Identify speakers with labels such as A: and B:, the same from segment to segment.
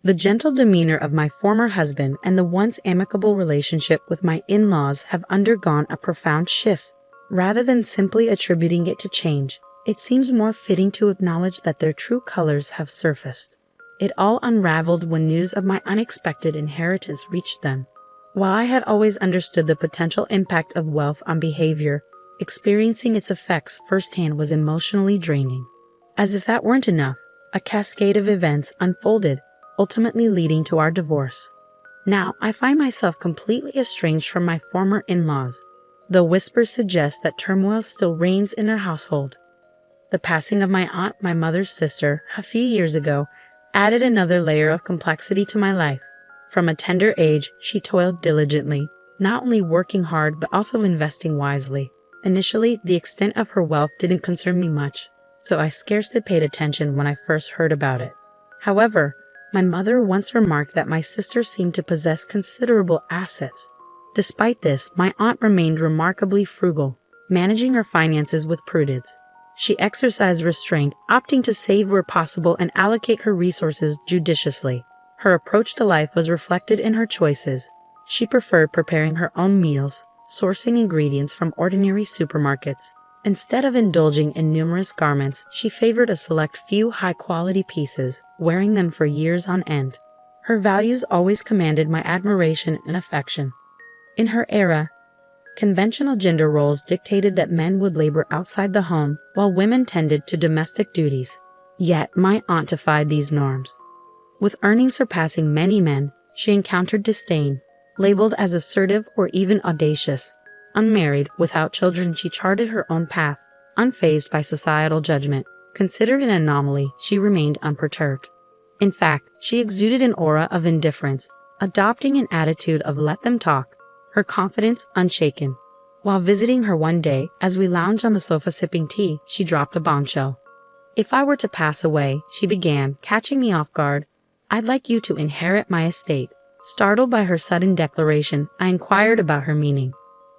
A: The gentle demeanor of my former husband and the once amicable relationship with my in-laws have undergone a profound shift. Rather than simply attributing it to change, it seems more fitting to acknowledge that their true colors have surfaced. It all unraveled when news of my unexpected inheritance reached them. While I had always understood the potential impact of wealth on behavior, experiencing its effects firsthand was emotionally draining. As if that weren't enough, a cascade of events unfolded, ultimately leading to our divorce. Now, I find myself completely estranged from my former in-laws, though whispers suggest that turmoil still reigns in their household. The passing of my aunt, my mother's sister, a few years ago, added another layer of complexity to my life. From a tender age, she toiled diligently, not only working hard but also investing wisely. Initially, the extent of her wealth didn't concern me much, so I scarcely paid attention when I first heard about it. However, my mother once remarked that my sister seemed to possess considerable assets. Despite this, my aunt remained remarkably frugal, managing her finances with prudence. She exercised restraint, opting to save where possible and allocate her resources judiciously. Her approach to life was reflected in her choices. She preferred preparing her own meals, sourcing ingredients from ordinary supermarkets. Instead of indulging in numerous garments, she favored a select few high-quality pieces, wearing them for years on end. Her values always commanded my admiration and affection. In her era, conventional gender roles dictated that men would labor outside the home, while women tended to domestic duties. Yet, my aunt defied these norms. With earnings surpassing many men, she encountered disdain, labeled as assertive or even audacious. Unmarried, without children, she charted her own path, unfazed by societal judgment. Considered an anomaly, she remained unperturbed. In fact, she exuded an aura of indifference, adopting an attitude of let them talk, her confidence unshaken. While visiting her one day, as we lounged on the sofa sipping tea, she dropped a bombshell. "If I were to pass away," she began, catching me off guard, "I'd like you to inherit my estate." Startled by her sudden declaration, I inquired about her meaning.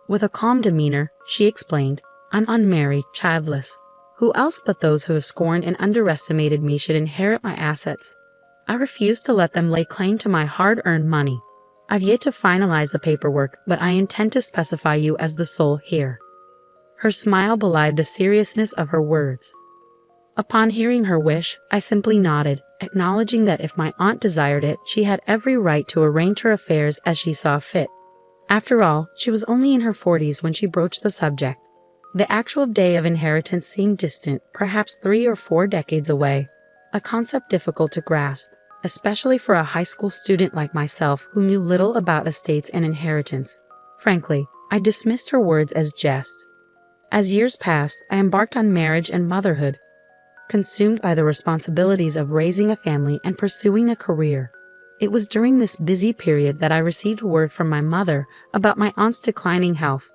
A: With a calm demeanor, she explained, "I'm unmarried, childless. Who else but those who have scorned and underestimated me should inherit my assets? I refuse to let them lay claim to my hard-earned money. I've yet to finalize the paperwork, but I intend to specify you as the sole heir." Her smile belied the seriousness of her words. Upon hearing her wish, I simply nodded, acknowledging that if my aunt desired it, she had every right to arrange her affairs as she saw fit. After all, she was only in her 40s when she broached the subject. The actual day of inheritance seemed distant, perhaps 3 or 4 decades away, a concept difficult to grasp, especially for a high school student like myself who knew little about estates and inheritance. Frankly, I dismissed her words as jest. As years passed, I embarked on marriage and motherhood, consumed by the responsibilities of raising a family and pursuing a career. It was during this busy period that I received word from my mother about my aunt's declining health,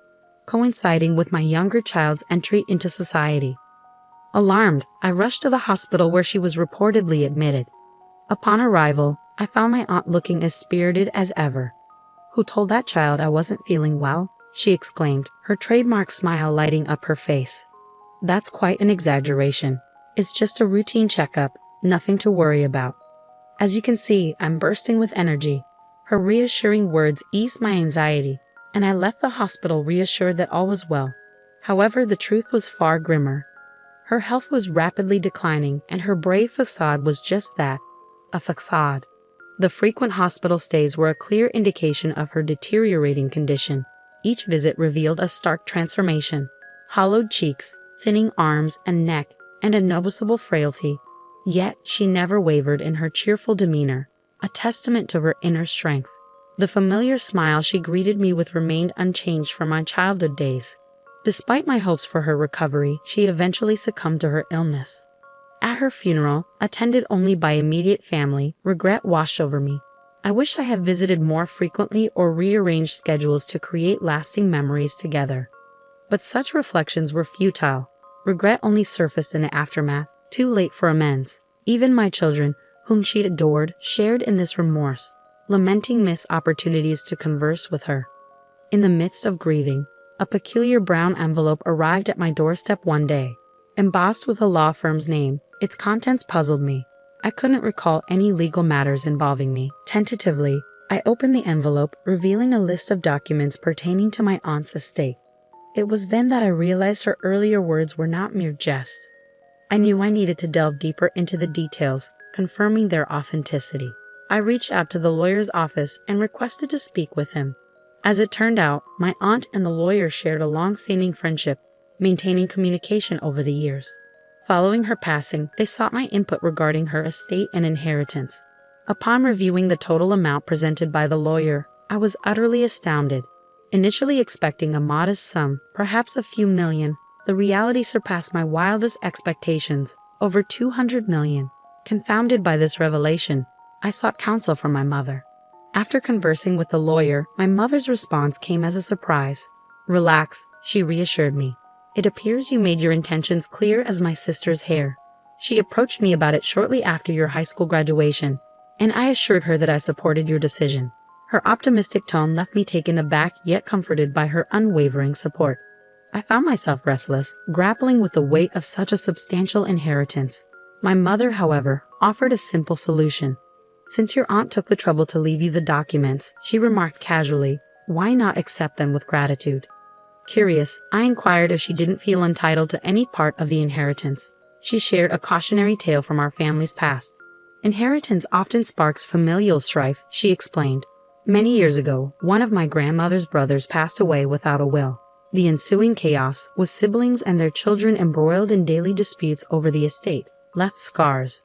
A: coinciding with my younger child's entry into society. Alarmed, I rushed to the hospital where she was reportedly admitted. Upon arrival, I found my aunt looking as spirited as ever. "Who told that child I wasn't feeling well?" she exclaimed, her trademark smile lighting up her face. "That's quite an exaggeration. It's just a routine checkup, nothing to worry about." As you can see, I'm bursting with energy. Her reassuring words eased my anxiety, and I left the hospital reassured that all was well. However, the truth was far grimmer. Her health was rapidly declining, and her brave facade was just that, a facade. The frequent hospital stays were a clear indication of her deteriorating condition. Each visit revealed a stark transformation: hollowed cheeks, thinning arms and neck, and a noticeable frailty. Yet she never wavered in her cheerful demeanor, a testament to her inner strength. The familiar smile she greeted me with remained unchanged from my childhood days. Despite my hopes for her recovery, she eventually succumbed to her illness. At her funeral, attended only by immediate family, regret washed over me. I wish I had visited more frequently or rearranged schedules to create lasting memories together. But such reflections were futile. Regret only surfaced in the aftermath, too late for amends. Even my children, whom she adored, shared in this remorse, lamenting missed opportunities to converse with her. In the midst of grieving, a peculiar brown envelope arrived at my doorstep one day. Embossed with a law firm's name, its contents puzzled me. I couldn't recall any legal matters involving me. Tentatively, I opened the envelope, revealing a list of documents pertaining to my aunt's estate. It was then that I realized her earlier words were not mere jests. I knew I needed to delve deeper into the details, confirming their authenticity. I reached out to the lawyer's office and requested to speak with him. As it turned out, my aunt and the lawyer shared a long-standing friendship, maintaining communication over the years. Following her passing, they sought my input regarding her estate and inheritance. Upon reviewing the total amount presented by the lawyer, I was utterly astounded. Initially expecting a modest sum, perhaps a few million, the reality surpassed my wildest expectations, over 200 million. Confounded by this revelation, I sought counsel from my mother. After conversing with the lawyer, my mother's response came as a surprise. "Relax," she reassured me. "It appears you made your intentions clear as my sister's hair." She approached me about it shortly after your high school graduation, and I assured her that I supported your decision. Her optimistic tone left me taken aback yet comforted by her unwavering support. I found myself restless, grappling with the weight of such a substantial inheritance. My mother, however, offered a simple solution. "Since your aunt took the trouble to leave you the documents," she remarked casually, "why not accept them with gratitude?" Curious, I inquired if she didn't feel entitled to any part of the inheritance. She shared a cautionary tale from our family's past. "Inheritance often sparks familial strife," she explained. "Many years ago, one of my grandmother's brothers passed away without a will. The ensuing chaos, with siblings and their children embroiled in daily disputes over the estate, left scars.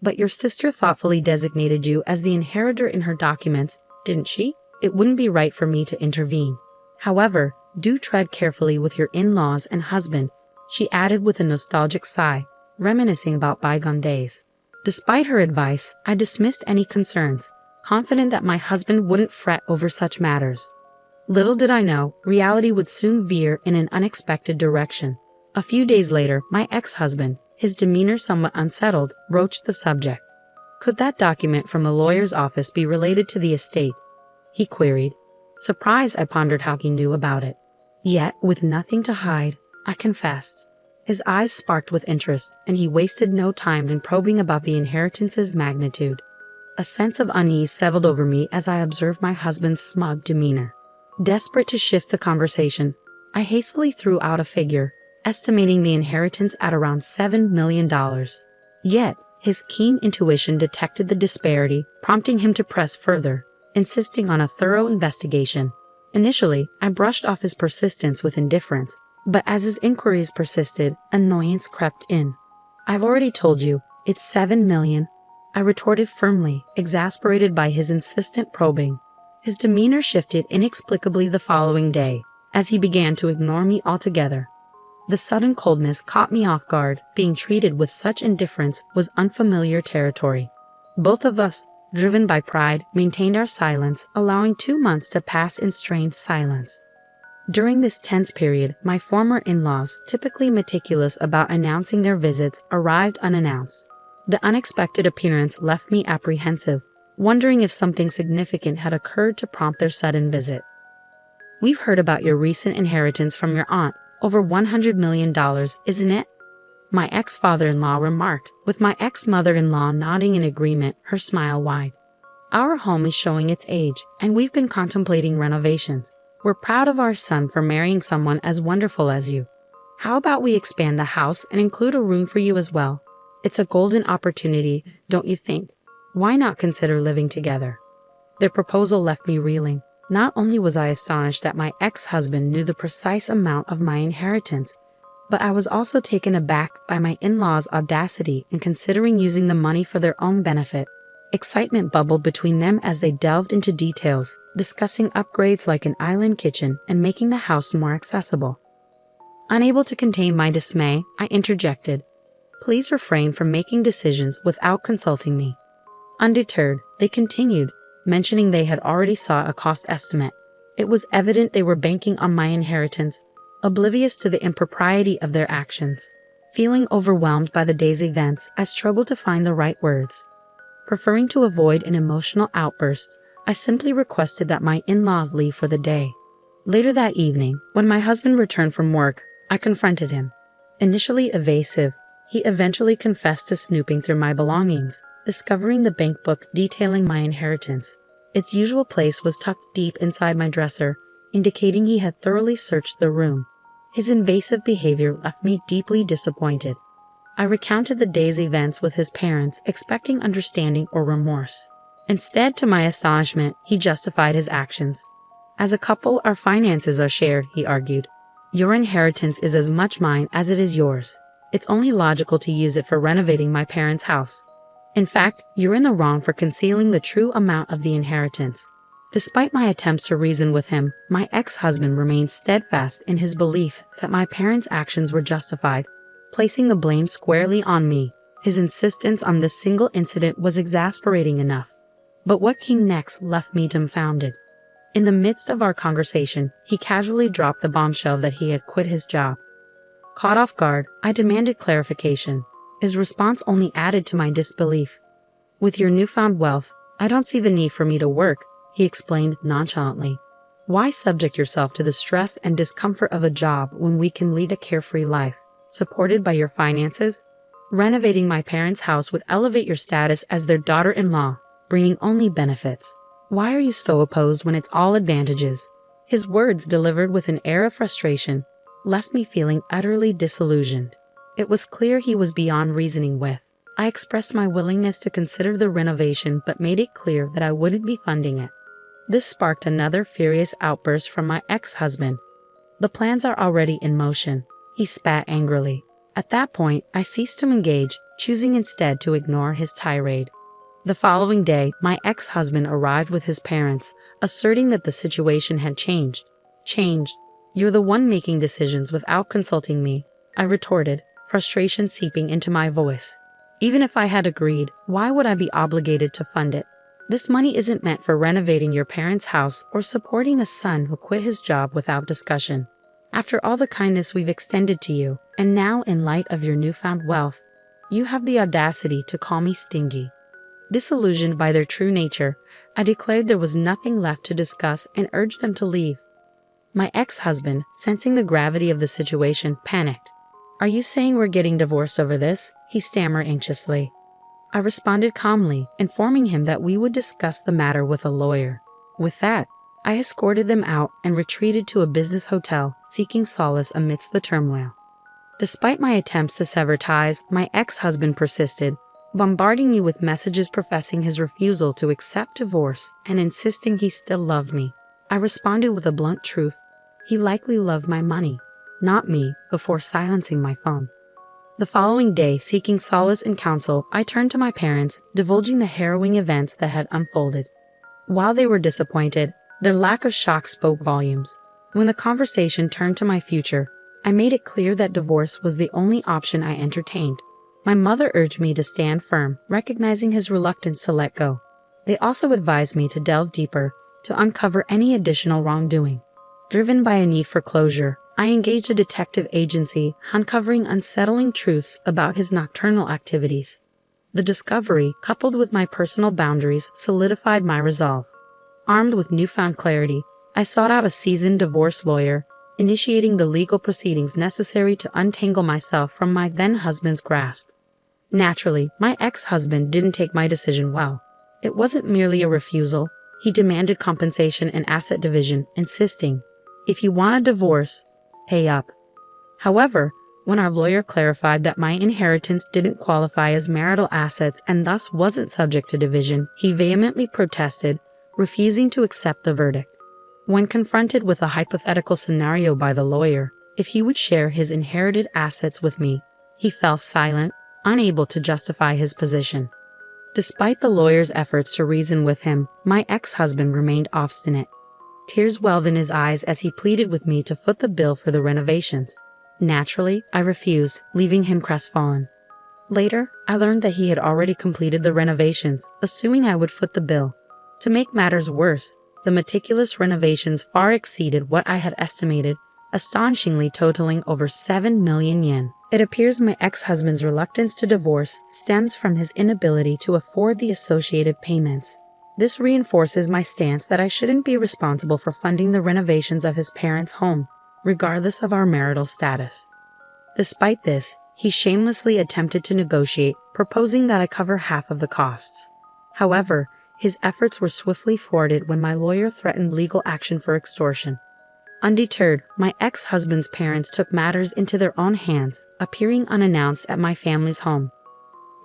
A: But your sister thoughtfully designated you as the inheritor in her documents, didn't she? It wouldn't be right for me to intervene. However, do tread carefully with your in-laws and husband," she added with a nostalgic sigh, reminiscing about bygone days. Despite her advice, I dismissed any concerns, confident that my husband wouldn't fret over such matters. Little did I know, reality would soon veer in an unexpected direction. A few days later, my ex-husband, his demeanor somewhat unsettled, broached the subject. "Could that document from the lawyer's office be related to the estate?" he queried. Surprised, I pondered how he knew about it. Yet, with nothing to hide, I confessed. His eyes sparked with interest, and he wasted no time in probing about the inheritance's magnitude. A sense of unease settled over me as I observed my husband's smug demeanor. Desperate to shift the conversation, I hastily threw out a figure, estimating the inheritance at around $7 million. Yet, his keen intuition detected the disparity, prompting him to press further, insisting on a thorough investigation. Initially, I brushed off his persistence with indifference, but as his inquiries persisted, annoyance crept in. "I've already told you, it's $7 million, I retorted firmly, exasperated by his insistent probing. His demeanor shifted inexplicably the following day, as he began to ignore me altogether. The sudden coldness caught me off guard. Being treated with such indifference was unfamiliar territory. Both of us, driven by pride, maintained our silence, allowing 2 months to pass in strained silence. During this tense period, my former in-laws, typically meticulous about announcing their visits, arrived unannounced. The unexpected appearance left me apprehensive, wondering if something significant had occurred to prompt their sudden visit. "We've heard about your recent inheritance from your aunt, over $100 million, isn't it?" my ex-father-in-law remarked, with my ex-mother-in-law nodding in agreement, her smile wide. "Our home is showing its age, and we've been contemplating renovations. We're proud of our son for marrying someone as wonderful as you. How about we expand the house and include a room for you as well? It's a golden opportunity, don't you think? Why not consider living together?" Their proposal left me reeling. Not only was I astonished that my ex-husband knew the precise amount of my inheritance, but I was also taken aback by my in-laws' audacity in considering using the money for their own benefit. Excitement bubbled between them as they delved into details, discussing upgrades like an island kitchen and making the house more accessible. Unable to contain my dismay, I interjected, "Please refrain from making decisions without consulting me." Undeterred, they continued, mentioning they had already sought a cost estimate. It was evident they were banking on my inheritance, oblivious to the impropriety of their actions. Feeling overwhelmed by the day's events, I struggled to find the right words. Preferring to avoid an emotional outburst, I simply requested that my in-laws leave for the day. Later that evening, when my husband returned from work, I confronted him. Initially evasive, he eventually confessed to snooping through my belongings, discovering the bank book detailing my inheritance. Its usual place was tucked deep inside my dresser, indicating he had thoroughly searched the room. His invasive behavior left me deeply disappointed. I recounted the day's events with his parents, expecting understanding or remorse. Instead, to my astonishment, he justified his actions. As a couple, our finances are shared, he argued. Your inheritance is as much mine as it is yours. It's only logical to use it for renovating my parents' house. In fact, you're in the wrong for concealing the true amount of the inheritance. Despite my attempts to reason with him, my ex-husband remained steadfast in his belief that my parents' actions were justified, placing the blame squarely on me. His insistence on this single incident was exasperating enough. But what came next left me dumbfounded. In the midst of our conversation, he casually dropped the bombshell that he had quit his job. Caught off guard, I demanded clarification. His response only added to my disbelief. With your newfound wealth, I don't see the need for me to work, he explained nonchalantly. Why subject yourself to the stress and discomfort of a job when we can lead a carefree life, supported by your finances? Renovating my parents' house would elevate your status as their daughter-in-law, bringing only benefits. Why are you so opposed when it's all advantages? His words, delivered with an air of frustration, left me feeling utterly disillusioned. It was clear he was beyond reasoning with. I expressed my willingness to consider the renovation but made it clear that I wouldn't be funding it. This sparked another furious outburst from my ex-husband. The plans are already in motion, he spat angrily. At that point, I ceased to engage, choosing instead to ignore his tirade. The following day, my ex-husband arrived with his parents, asserting that the situation had changed. Changed? You're the one making decisions without consulting me, I retorted, frustration seeping into my voice. Even if I had agreed, why would I be obligated to fund it? This money isn't meant for renovating your parents' house or supporting a son who quit his job without discussion. After all the kindness we've extended to you, and now in light of your newfound wealth, you have the audacity to call me stingy. Disillusioned by their true nature, I declared there was nothing left to discuss and urged them to leave. My ex-husband, sensing the gravity of the situation, panicked. Are you saying we're getting divorced over this? He stammered anxiously. I responded calmly, informing him that we would discuss the matter with a lawyer. With that, I escorted them out and retreated to a business hotel, seeking solace amidst the turmoil. Despite my attempts to sever ties, my ex-husband persisted, bombarding me with messages professing his refusal to accept divorce and insisting he still loved me. I responded with a blunt truth. He likely loved my money, not me, before silencing my phone. The following day, seeking solace and counsel, I turned to my parents, divulging the harrowing events that had unfolded. While they were disappointed, their lack of shock spoke volumes. When the conversation turned to my future, I made it clear that divorce was the only option I entertained. My mother urged me to stand firm, recognizing his reluctance to let go. They also advised me to delve deeper, to uncover any additional wrongdoing. Driven by a need for closure, I engaged a detective agency, uncovering unsettling truths about his nocturnal activities. The discovery, coupled with my personal boundaries, solidified my resolve. Armed with newfound clarity, I sought out a seasoned divorce lawyer, initiating the legal proceedings necessary to untangle myself from my then-husband's grasp. Naturally, my ex-husband didn't take my decision well. It wasn't merely a refusal. He demanded compensation and asset division, insisting, if you want a divorce, pay up. However, when our lawyer clarified that my inheritance didn't qualify as marital assets and thus wasn't subject to division, he vehemently protested, refusing to accept the verdict. When confronted with a hypothetical scenario by the lawyer, if he would share his inherited assets with me, he fell silent, unable to justify his position. Despite the lawyer's efforts to reason with him, my ex-husband remained obstinate. Tears welled in his eyes as he pleaded with me to foot the bill for the renovations. Naturally, I refused, leaving him crestfallen. Later, I learned that he had already completed the renovations, assuming I would foot the bill. To make matters worse, the meticulous renovations far exceeded what I had estimated, astonishingly totaling over 7 million yen. It appears my ex-husband's reluctance to divorce stems from his inability to afford the associated payments. This reinforces my stance that I shouldn't be responsible for funding the renovations of his parents' home, regardless of our marital status. Despite this, he shamelessly attempted to negotiate, proposing that I cover half of the costs. However, his efforts were swiftly thwarted when my lawyer threatened legal action for extortion. Undeterred, my ex-husband's parents took matters into their own hands, appearing unannounced at my family's home.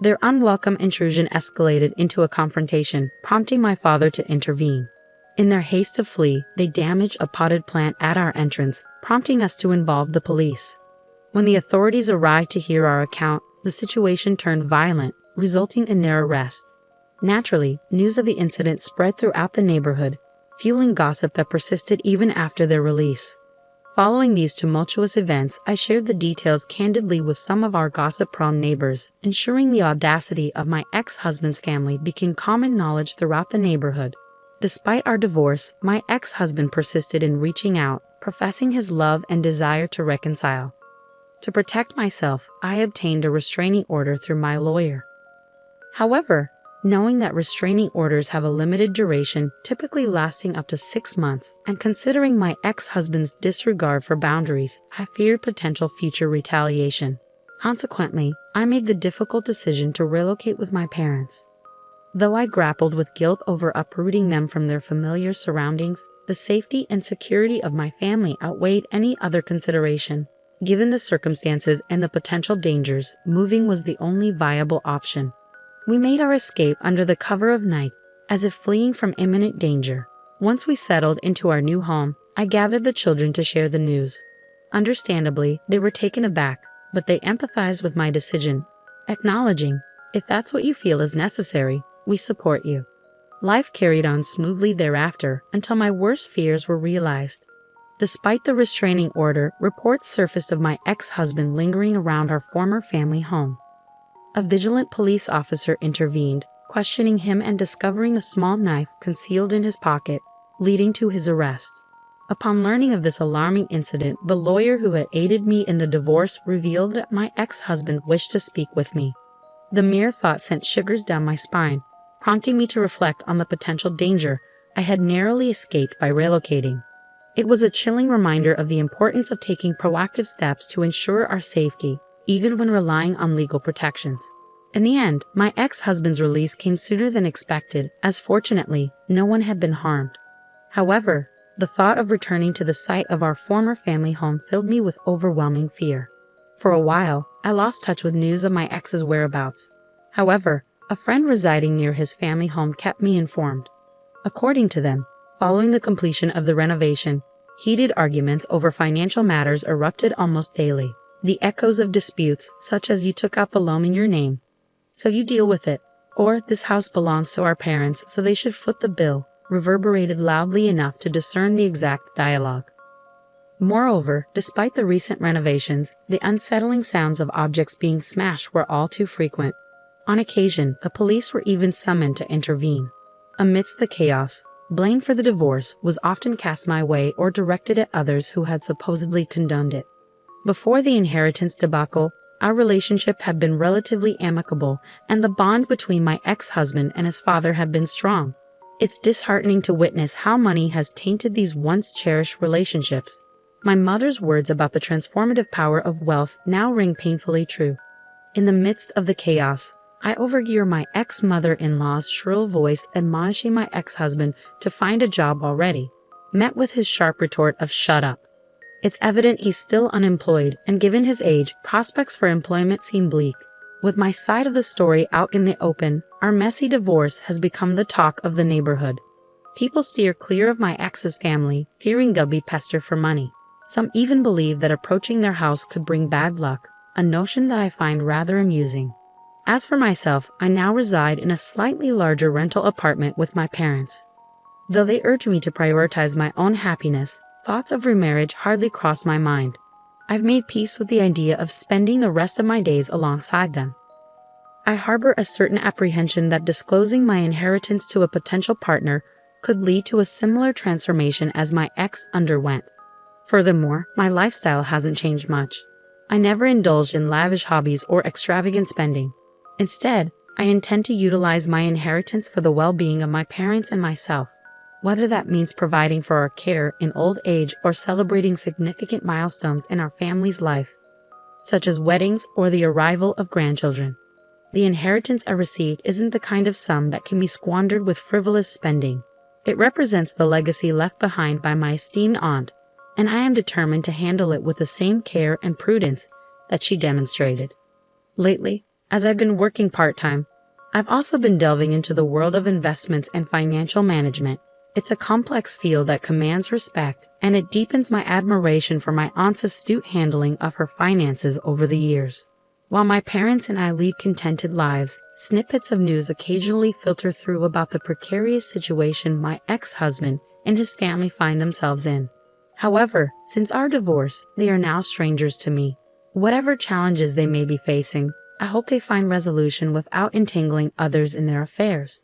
A: Their unwelcome intrusion escalated into a confrontation, prompting my father to intervene. In their haste to flee, they damaged a potted plant at our entrance, prompting us to involve the police. When the authorities arrived to hear our account, the situation turned violent, resulting in their arrest. Naturally, news of the incident spread throughout the neighborhood, fueling gossip that persisted even after their release. Following these tumultuous events, I shared the details candidly with some of our gossip-prone neighbors, ensuring the audacity of my ex-husband's family became common knowledge throughout the neighborhood. Despite our divorce, my ex-husband persisted in reaching out, professing his love and desire to reconcile. To protect myself, I obtained a restraining order through my lawyer. However, knowing that restraining orders have a limited duration, typically lasting up to 6 months, and considering my ex-husband's disregard for boundaries, I feared potential future retaliation. Consequently, I made the difficult decision to relocate with my parents. Though I grappled with guilt over uprooting them from their familiar surroundings, the safety and security of my family outweighed any other consideration. Given the circumstances and the potential dangers, moving was the only viable option. We made our escape under the cover of night, as if fleeing from imminent danger. Once we settled into our new home, I gathered the children to share the news. Understandably, they were taken aback, but they empathized with my decision, acknowledging, "If that's what you feel is necessary, we support you." Life carried on smoothly thereafter until my worst fears were realized. Despite the restraining order, reports surfaced of my ex-husband lingering around our former family home. A vigilant police officer intervened, questioning him and discovering a small knife concealed in his pocket, leading to his arrest. Upon learning of this alarming incident, the lawyer who had aided me in the divorce revealed that my ex-husband wished to speak with me. The mere thought sent shivers down my spine, prompting me to reflect on the potential danger I had narrowly escaped by relocating. It was a chilling reminder of the importance of taking proactive steps to ensure our safety, even when relying on legal protections. In the end, my ex-husband's release came sooner than expected, as fortunately, no one had been harmed. However, the thought of returning to the site of our former family home filled me with overwhelming fear. For a while, I lost touch with news of my ex's whereabouts. However, a friend residing near his family home kept me informed. According to them, following the completion of the renovation, heated arguments over financial matters erupted almost daily. The echoes of disputes, such as "you took out the loan in your name, so you deal with it," or "this house belongs to our parents, so they should foot the bill," reverberated loudly enough to discern the exact dialogue. Moreover, despite the recent renovations, the unsettling sounds of objects being smashed were all too frequent. On occasion, the police were even summoned to intervene. Amidst the chaos, blame for the divorce was often cast my way or directed at others who had supposedly condoned it. Before the inheritance debacle, our relationship had been relatively amicable, and the bond between my ex-husband and his father had been strong. It's disheartening to witness how money has tainted these once cherished relationships. My mother's words about the transformative power of wealth now ring painfully true. In the midst of the chaos, I overhear my ex-mother-in-law's shrill voice admonishing my ex-husband to find a job already, met with his sharp retort of "shut up." It's evident he's still unemployed, and given his age, prospects for employment seem bleak. With my side of the story out in the open, our messy divorce has become the talk of the neighborhood. People steer clear of my ex's family, fearing they'll be pestered for money. Some even believe that approaching their house could bring bad luck, a notion that I find rather amusing. As for myself, I now reside in a slightly larger rental apartment with my parents. Though they urge me to prioritize my own happiness, thoughts of remarriage hardly cross my mind. I've made peace with the idea of spending the rest of my days alongside them. I harbor a certain apprehension that disclosing my inheritance to a potential partner could lead to a similar transformation as my ex underwent. Furthermore, my lifestyle hasn't changed much. I never indulged in lavish hobbies or extravagant spending. Instead, I intend to utilize my inheritance for the well-being of my parents and myself, whether that means providing for our care in old age or celebrating significant milestones in our family's life. such as weddings or the arrival of grandchildren. The inheritance I received isn't the kind of sum that can be squandered with frivolous spending. It represents the legacy left behind by my esteemed aunt, and I am determined to handle it with the same care and prudence that she demonstrated. Lately, as I've been working part-time, I've also been delving into the world of investments and financial management. It's a complex field that commands respect, and it deepens my admiration for my aunt's astute handling of her finances over the years. While my parents and I lead contented lives, snippets of news occasionally filter through about the precarious situation my ex-husband and his family find themselves in. However, since our divorce, they are now strangers to me. Whatever challenges they may be facing, I hope they find resolution without entangling others in their affairs.